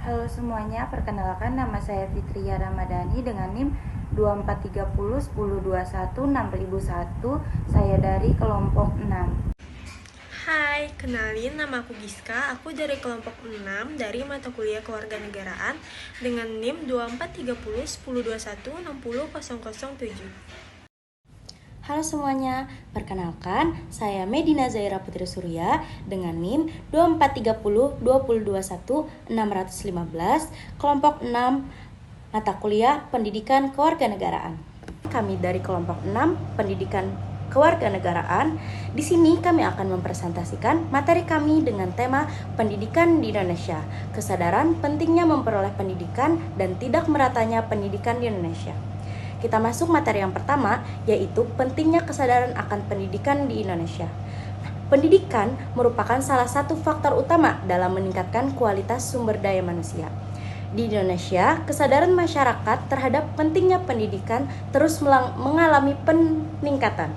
Halo semuanya, perkenalkan nama saya Fitria Ramadhani dengan NIM 243010216001. Saya dari kelompok 6. Hai, kenalin nama aku Giska, aku dari kelompok 6 dari mata kuliah Kewarganegaraan dengan NIM 243010216007. Halo semuanya, perkenalkan saya Medina Zaira Putri Surya dengan NIM 243020216015 kelompok 6 mata kuliah Pendidikan Kewarganegaraan. Kami dari kelompok 6 Pendidikan Kewarganegaraan. Di sini kami akan mempresentasikan materi kami dengan tema Pendidikan di Indonesia, kesadaran pentingnya memperoleh pendidikan dan tidak meratanya pendidikan di Indonesia. Kita masuk materi yang pertama, yaitu pentingnya kesadaran akan pendidikan di Indonesia. Pendidikan merupakan salah satu faktor utama dalam meningkatkan kualitas sumber daya manusia. Di Indonesia, kesadaran masyarakat terhadap pentingnya pendidikan terus mengalami peningkatan.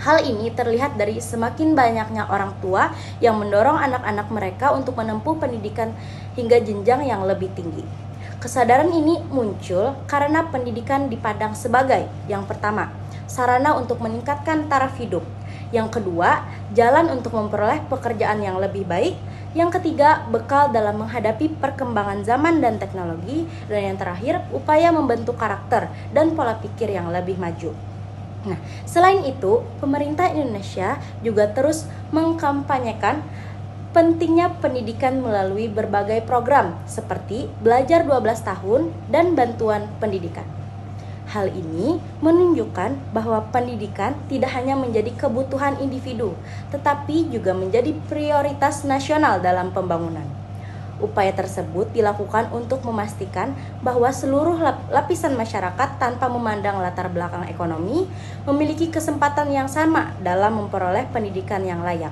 Hal ini terlihat dari semakin banyaknya orang tua yang mendorong anak-anak mereka untuk menempuh pendidikan hingga jenjang yang lebih tinggi. Kesadaran ini muncul karena pendidikan dipandang sebagai yang pertama, sarana untuk meningkatkan taraf hidup. Yang kedua, jalan untuk memperoleh pekerjaan yang lebih baik. Yang ketiga, bekal dalam menghadapi perkembangan zaman dan teknologi. Dan yang terakhir, upaya membentuk karakter dan pola pikir yang lebih maju. Nah, selain itu, pemerintah Indonesia juga terus mengkampanyekan pentingnya pendidikan melalui berbagai program seperti Belajar 12 tahun dan Bantuan Pendidikan. Hal ini menunjukkan bahwa pendidikan tidak hanya menjadi kebutuhan individu, tetapi juga menjadi prioritas nasional dalam pembangunan. Upaya tersebut dilakukan untuk memastikan bahwa seluruh lapisan masyarakat tanpa memandang latar belakang ekonomi memiliki kesempatan yang sama dalam memperoleh pendidikan yang layak.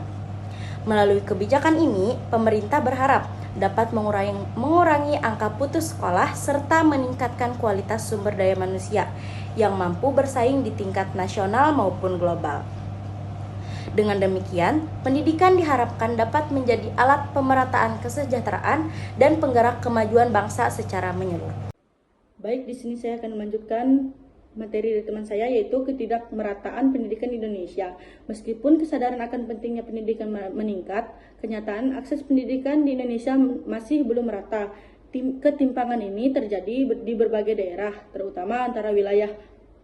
Melalui kebijakan ini, pemerintah berharap dapat mengurangi angka putus sekolah serta meningkatkan kualitas sumber daya manusia yang mampu bersaing di tingkat nasional maupun global. Dengan demikian, pendidikan diharapkan dapat menjadi alat pemerataan kesejahteraan dan penggerak kemajuan bangsa secara menyeluruh. Baik, di sini saya akan melanjutkan materi dari teman saya, yaitu ketidakmerataan pendidikan di Indonesia. Meskipun kesadaran akan pentingnya pendidikan meningkat, kenyataan akses pendidikan di Indonesia masih belum merata. Ketimpangan ini terjadi di berbagai daerah, terutama antara wilayah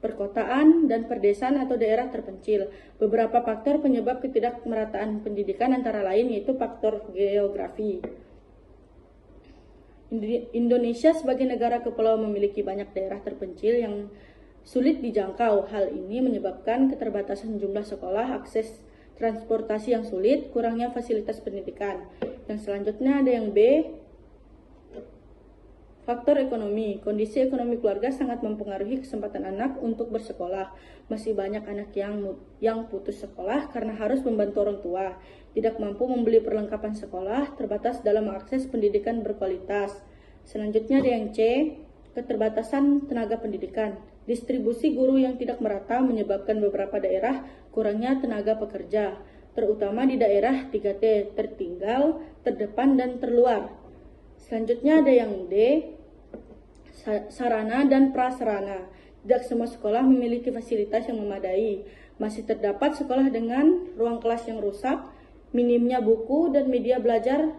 perkotaan dan perdesaan atau daerah terpencil. Beberapa faktor penyebab ketidakmerataan pendidikan antara lain yaitu faktor geografi. Indonesia sebagai negara kepulauan memiliki banyak daerah terpencil yang sulit dijangkau. Hal ini menyebabkan keterbatasan jumlah sekolah, akses transportasi yang sulit, kurangnya fasilitas pendidikan. Yang selanjutnya ada yang B, faktor ekonomi. Kondisi ekonomi keluarga sangat mempengaruhi kesempatan anak untuk bersekolah. Masih banyak anak yang putus sekolah karena harus membantu orang tua, tidak mampu membeli perlengkapan sekolah, terbatas dalam mengakses pendidikan berkualitas. Selanjutnya ada yang C, keterbatasan tenaga pendidikan. Distribusi guru yang tidak merata menyebabkan beberapa daerah kurangnya tenaga pekerja, terutama di daerah 3T, tertinggal, terdepan, dan terluar. Selanjutnya ada yang D, sarana dan prasarana. Tidak semua sekolah memiliki fasilitas yang memadai. Masih terdapat sekolah dengan ruang kelas yang rusak, minimnya buku dan media belajaran,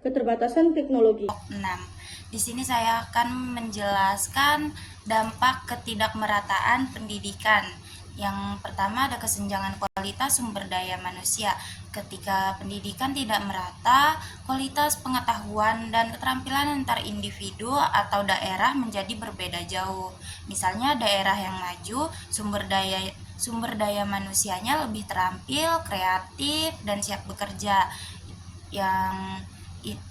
keterbatasan teknologi. 6. Di sini saya akan menjelaskan dampak ketidakmerataan pendidikan. Yang pertama ada kesenjangan kualitas sumber daya manusia. Ketika pendidikan tidak merata, kualitas pengetahuan dan keterampilan antar individu atau daerah menjadi berbeda jauh. Misalnya daerah yang maju, sumber daya manusianya lebih terampil, kreatif, dan siap bekerja.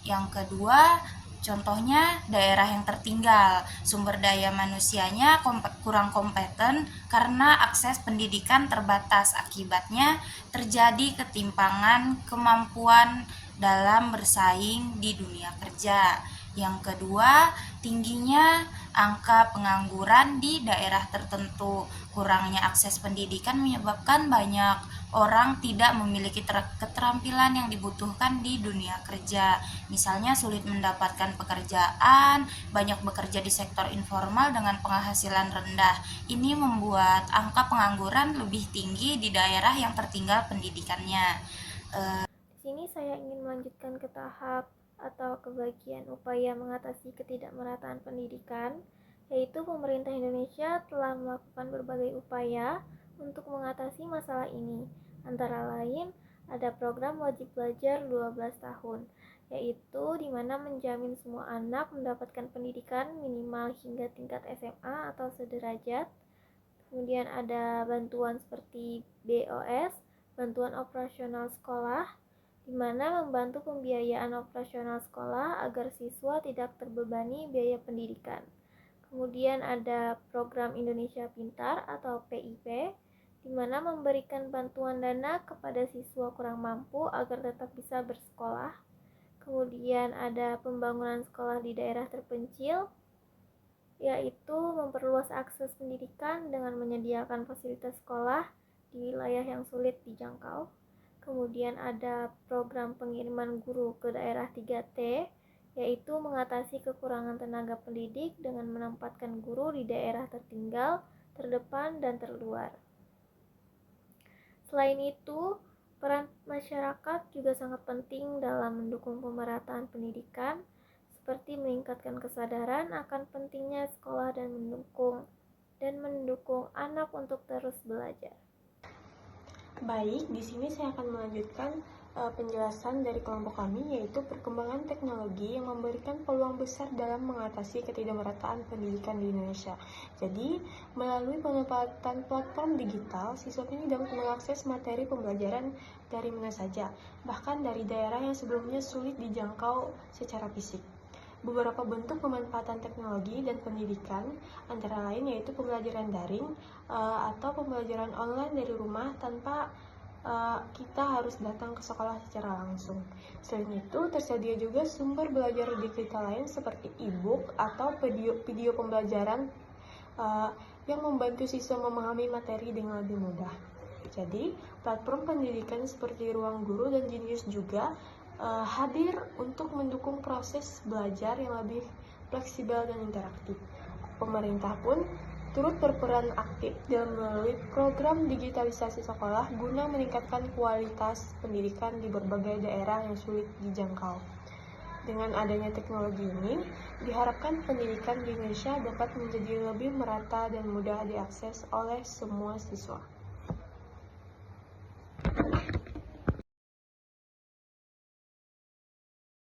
Yang kedua, contohnya daerah yang tertinggal, sumber daya manusianya kurang kompeten karena akses pendidikan terbatas. Akibatnya terjadi ketimpangan kemampuan dalam bersaing di dunia kerja. Yang kedua, tingginya angka pengangguran di daerah tertentu. Kurangnya akses pendidikan menyebabkan banyak orang tidak memiliki keterampilan yang dibutuhkan di dunia kerja. Misalnya sulit mendapatkan pekerjaan, banyak bekerja di sektor informal dengan penghasilan rendah. Ini membuat angka pengangguran lebih tinggi di daerah yang tertinggal pendidikannya. Di sini saya ingin melanjutkan ke tahap atau ke bagian upaya mengatasi ketidakmerataan pendidikan, yaitu pemerintah Indonesia telah melakukan berbagai upaya untuk mengatasi masalah ini. Antara lain, ada program wajib belajar 12 tahun, yaitu di mana menjamin semua anak mendapatkan pendidikan minimal hingga tingkat SMA atau sederajat. Kemudian ada bantuan seperti BOS, bantuan operasional sekolah, di mana membantu pembiayaan operasional sekolah agar siswa tidak terbebani biaya pendidikan. Kemudian ada program Indonesia Pintar atau PIP, di mana memberikan bantuan dana kepada siswa kurang mampu agar tetap bisa bersekolah. Kemudian ada pembangunan sekolah di daerah terpencil, yaitu memperluas akses pendidikan dengan menyediakan fasilitas sekolah di wilayah yang sulit dijangkau. Kemudian ada program pengiriman guru ke daerah 3T, yaitu mengatasi kekurangan tenaga pendidik dengan menempatkan guru di daerah tertinggal, terdepan, dan terluar. Selain itu, peran masyarakat juga sangat penting dalam mendukung pemerataan pendidikan, seperti meningkatkan kesadaran akan pentingnya sekolah dan mendukung anak untuk terus belajar. Baik, di sini saya akan melanjutkan penjelasan dari kelompok kami, yaitu perkembangan teknologi yang memberikan peluang besar dalam mengatasi ketidakmerataan pendidikan di Indonesia. Jadi, melalui pemanfaatan platform digital, siswa kini dapat mengakses materi pembelajaran dari mana saja, bahkan dari daerah yang sebelumnya sulit dijangkau secara fisik. Beberapa bentuk pemanfaatan teknologi dan pendidikan antara lain yaitu pembelajaran daring atau pembelajaran online dari rumah tanpa kita harus datang ke sekolah secara langsung. Selain itu, tersedia juga sumber belajar digital lain seperti e-book atau video pembelajaran yang membantu siswa memahami materi dengan lebih mudah. Jadi, platform pendidikan seperti Ruang Guru dan Jenius juga hadir untuk mendukung proses belajar yang lebih fleksibel dan interaktif. Pemerintah pun turut berperan aktif dalam melalui program digitalisasi sekolah guna meningkatkan kualitas pendidikan di berbagai daerah yang sulit dijangkau. Dengan adanya teknologi ini, diharapkan pendidikan di Indonesia dapat menjadi lebih merata dan mudah diakses oleh semua siswa.